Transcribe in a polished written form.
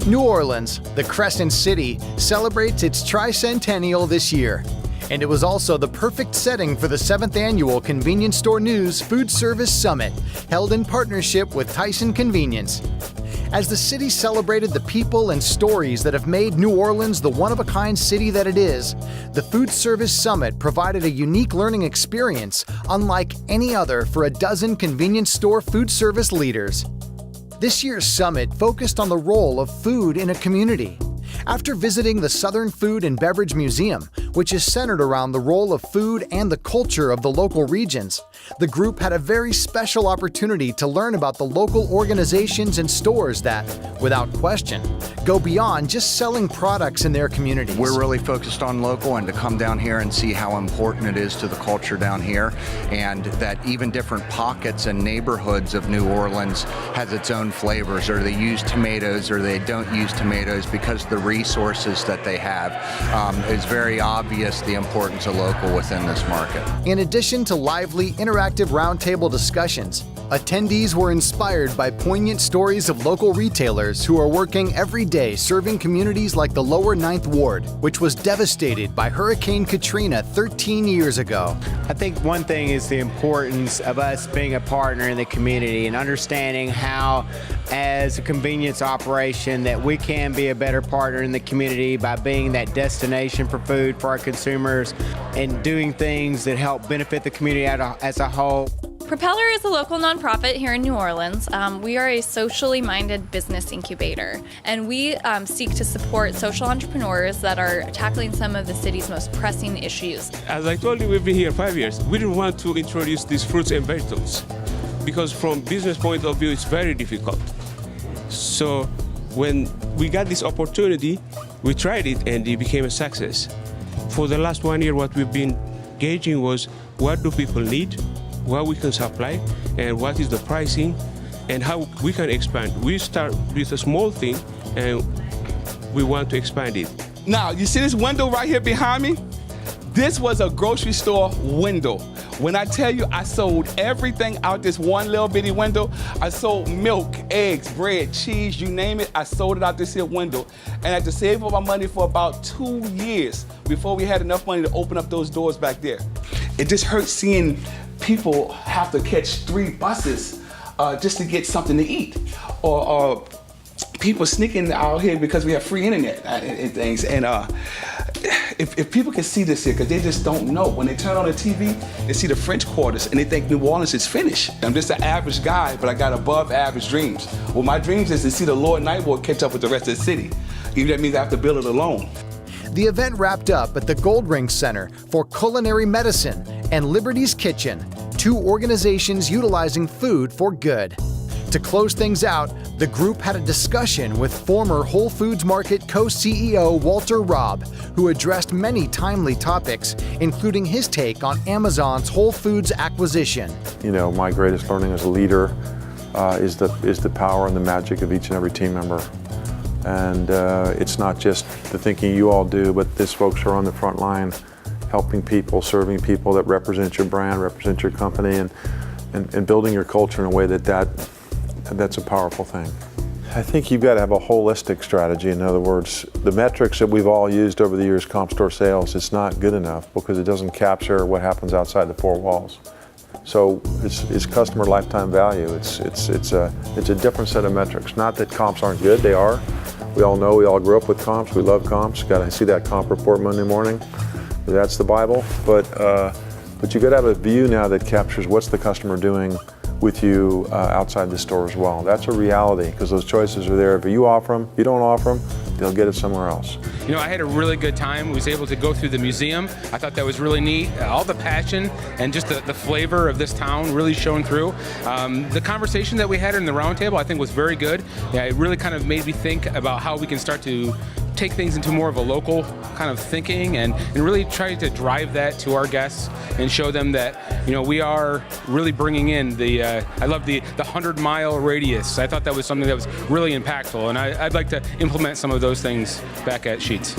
New Orleans, the Crescent City, celebrates its tricentennial this year. And it was also the perfect setting for the 7th annual Convenience Store News Foodservice Summit, held in partnership with Tyson Convenience. As the city celebrated the people and stories that have made New Orleans the one-of-a-kind city that it is, the Foodservice Summit provided a unique learning experience unlike any other for a dozen convenience store food service leaders. This year's summit focused on the role of food in a community. After visiting the Southern Food and Beverage Museum, which is centered around the role of food and the culture of the local regions, the group had a very special opportunity to learn about the local organizations and stores that, without question, go beyond just selling products in their communities. We're really focused on local, and to come down here and see how important it is to the culture down here, and that even different pockets and neighborhoods of New Orleans has its own flavors, or they use tomatoes or they don't use tomatoes because the resources that they have. It's very obvious the importance of local within this market. In addition to lively, interactive roundtable discussions, attendees were inspired by poignant stories of local retailers who are working every day serving communities like the Lower Ninth Ward, which was devastated by Hurricane Katrina 13 years ago. I think one thing is the importance of us being a partner in the community and understanding how, as a convenience operation, that we can be a better partner in the community by being that destination for food for our consumers and doing things that help benefit the community as a whole. Propeller is a local nonprofit here in New Orleans. We are a socially minded business incubator, and we seek to support social entrepreneurs that are tackling some of the city's most pressing issues. As I told you, we've been here 5 years. We didn't want to introduce these fruits and vegetables because from business point of view, it's very difficult. So when we got this opportunity, we tried it and it became a success. For the last 1 year, what we've been gauging was what do people need, what we can supply, and what is the pricing, and how we can expand. We start with a small thing, and we want to expand it. Now, you see this window right here behind me? This was a grocery store window. When I tell you I sold everything out this one little bitty window, I sold milk, eggs, bread, cheese, you name it, I sold it out this here window. And I had to save up my money for about 2 years before we had enough money to open up those doors back there. It just hurts seeing people have to catch 3 buses just to get something to eat, or people sneaking out here because we have free internet and things. And if people can see this here, because they just don't know. When they turn on the TV, they see the French Quarters and they think New Orleans is finished. I'm just an average guy, but I got above average dreams. Well, my dreams is to see the Lower Ninth Ward catch up with the rest of the city. Even that means I have to build it alone. The event wrapped up at the Gold Ring Center for Culinary Medicine and Liberty's Kitchen, 2 organizations utilizing food for good. To close things out, the group had a discussion with former Whole Foods Market co-CEO Walter Robb, who addressed many timely topics, including his take on Amazon's Whole Foods acquisition. You know, my greatest learning as a leader is the power and the magic of each and every team member. And it's not just the thinking you all do, but these folks are on the front line helping people, serving people that represent your brand, represent your company, and building your culture in a way that's a powerful thing. I think you've got to have a holistic strategy. In other words, the metrics that we've all used over the years, comp store sales, it's not good enough because it doesn't capture what happens outside the 4 walls. So it's customer lifetime value. It's a different set of metrics. Not that comps aren't good, they are. We all know, we all grew up with comps, we love comps. Got to see that comp report Monday morning. That's the Bible. But you got to have a view now that captures what's the customer doing with you outside the store as well. That's a reality because those choices are there. If you offer them, you don't offer them, they'll get it somewhere else. You know, I had a really good time. I was able to go through the museum. I thought that was really neat. All the passion and just the flavor of this town really shone through. The conversation that we had in the roundtable I think was very good. Yeah, it really kind of made me think about how we can start to take things into more of a local kind of thinking and really try to drive that to our guests and show them that, you know, we are really bringing in I love the 100-mile radius. I thought that was something that was really impactful, and I'd like to implement some of those things back at Sheetz.